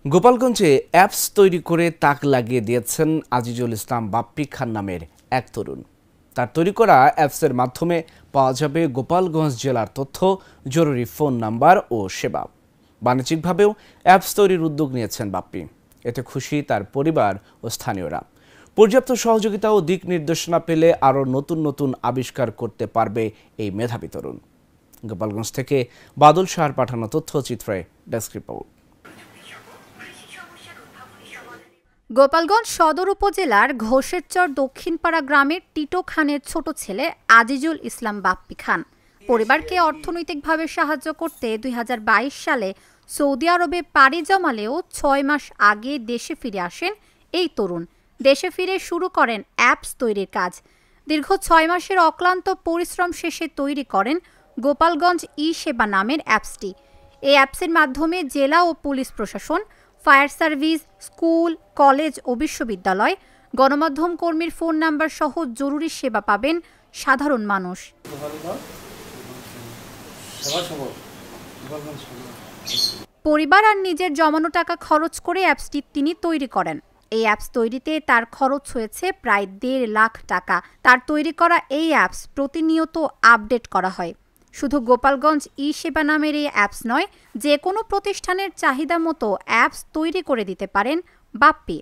গোপালগঞ্জে অ্যাপস তৈরি করে তাক লাগিয়ে দিয়েছেন আজিজুল ইসলাম বাপ্পি খান নামের এক তরুণ। তার তৈরি করা অ্যাপসের মাধ্যমে পাওয়া যাবে গোপালগঞ্জ জেলার তথ্য, জরুরি ফোন নাম্বার ও সেবা। বাণিজ্যিকভাবেও অ্যাপস তৈরির উদ্যোগ নিয়েছেন বাপ্পি। এতে খুশি তার পরিবার ও স্থানীয়রা। পর্যাপ্ত সহযোগিতা ও দিক নির্দেশনা পেলে আরও নতুন নতুন আবিষ্কার করতে পারবে এই মেধাবী তরুণ। গোপালগঞ্জ থেকে বাদল শাহর পাঠানো তথ্যচিত্রে ডেস্ক রিপোর্ট। গোপালগঞ্জ সদর উপজেলার ঘোষেরচর দক্ষিণপাড়া গ্রামের টিটো খানের ছোট ছেলে আজিজুল ইসলাম বাপ্পি খান পরিবারকে অর্থনৈতিকভাবে সাহায্য করতে ২০২২ সালে সৌদি আরবে পাড়ি জমালেও ৬ মাস আগে দেশে ফিরে আসেন এই তরুণ। দেশে ফিরে শুরু করেন অ্যাপস তৈরির কাজ। দীর্ঘ ৬ মাসের অক্লান্ত পরিশ্রম শেষে তৈরি করেন গোপালগঞ্জ ই-সেবা নামের অ্যাপসটি। এই অ্যাপসের মাধ্যমে জেলা ও পুলিশ প্রশাসন, ফায়ার সার্ভিস, স্কুল, কলেজ ও বিশ্ববিদ্যালয়, গণমাধ্যম কর্মীর ফোন নাম্বার সহ জরুরি সেবা পাবেন সাধারণ মানুষ। পরিবার আর নিজের জমানো টাকা খরচ করে অ্যাপসটি তিনি তৈরি করেন। এই অ্যাপস তৈরিতে তার খরচ হয়েছে প্রায় ১.৫ লাখ টাকা। তার তৈরি করা এই অ্যাপস প্রতিনিয়ত আপডেট করা হয়। শুধু গোপালগঞ্জ ই-সেবা নামের এই অ্যাপস নয়, যে কোনো প্রতিষ্ঠানের চাহিদা মতো অ্যাপস তৈরি করে দিতে পারেন বাপ্পি।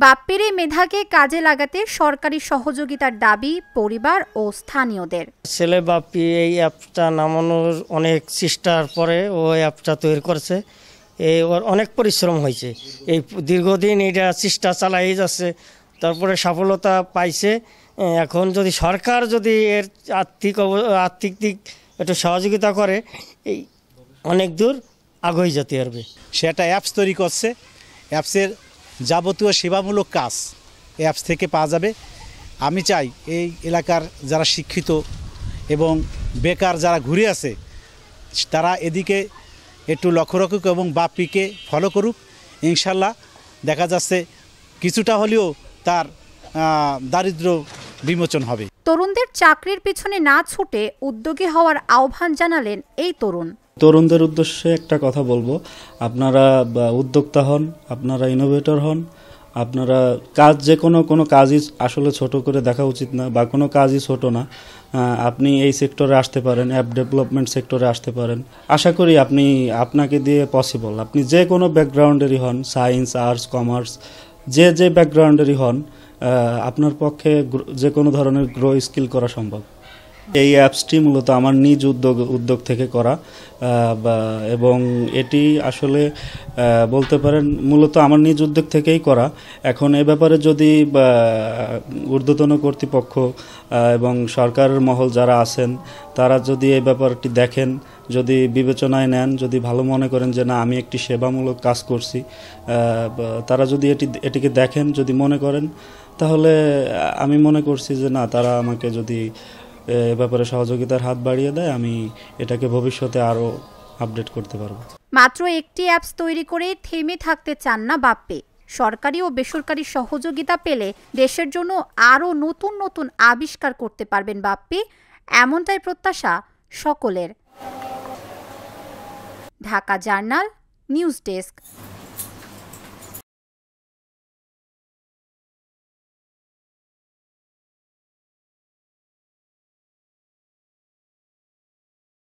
বাপ্পির এই মেধাকে কাজে লাগাতে সরকারি সহযোগিতার দাবি পরিবার ও স্থানীয়দের। ছেলে বাপ্পি এই অ্যাপটা নামানোর অনেক চেষ্টার পরে ও অ্যাপটা তৈরি করেছে। ওর অনেক পরিশ্রম হয়েছে, এই দীর্ঘদিন এটা চেষ্টা চালাই যাচ্ছে, তারপরে সফলতা পাইছে। এখন যদি সরকার যদি এর আর্থিক দিক একটু সহযোগিতা করে, এই অনেক দূর আগে যেতে পারবে। সে একটা অ্যাপস তৈরি করছে, অ্যাপসের যাবতীয় সেবামূলক কাজ অ্যাপস থেকে পাওয়া যাবে। আমি চাই এই এলাকার যারা শিক্ষিত এবং বেকার যারা ঘুরে আছে তারা এদিকে একটু লক্ষ্য রাখুক এবং বাপ্পিকে ফলো করুক। ইনশাল্লাহ দেখা যাচ্ছে কিছুটা হলেও তার দারিদ্র্য বিমোচন হবে। তরুণদের চাকরির পিছনে না ছুটে উদ্যোগী হওয়ার আহ্বান জানালেন এই তরুণ। তরুণদের উদ্দেশ্যে একটা কথা বলবো, আপনারা উদ্যোক্তা হন, আপনারা ইনোভেটর হন। আপনারা কাজ যে কোনো কাজই আসলে ছোট করে দেখা উচিত না, বা কোনো কাজই ছোট না। আপনি এই সেক্টরে আসতে পারেন, অ্যাপ ডেভেলপমেন্ট সেক্টরে আসতে পারেন। আশা করি আপনাকে দিয়ে পসিবল। আপনি যে কোনো ব্যাকগ্রাউন্ডেরই হন, সায়েন্স, আর্টস, কমার্স, যে ব্যাকগ্রাউন্ডেরই হন, আপনার পক্ষে যে কোনো ধরনের গ্রো স্কিল করা সম্ভব। এই অ্যাপসটি মূলত আমার নিজ উদ্যোগ থেকে করা, এবং এটি আসলে বলতে পারেন মূলত আমার নিজ উদ্যোগ থেকেই করা। এখন এ ব্যাপারে যদি ঊর্ধ্বতন কর্তৃপক্ষ এবং সরকারের মহল যারা আছেন তারা যদি এই ব্যাপারটি দেখেন, যদি বিবেচনায় নেন, যদি ভালো মনে করেন যে না আমি একটি সেবামূলক কাজ করছি, তারা যদি এটিকে দেখেন, যদি মনে করেন, তাহলে আমি মনে করছি যে না, তারা আমাকে যদি এ ব্যাপারে সহযোগিতার হাত বাড়িয়ে দেয়, আমি এটাকে ভবিষ্যতে আরও আপডেট করতে পারবো। মাত্র একটি অ্যাপস তৈরি করে থেমে থাকতে চান না বাপ্পি। সরকারি ও বেসরকারি সহযোগিতা পেলে দেশের জন্য আরও নতুন নতুন আবিষ্কার করতে পারবেন বাপ্পি, এমনটাই প্রত্যাশা সকলের। Dhaka journal, news desk.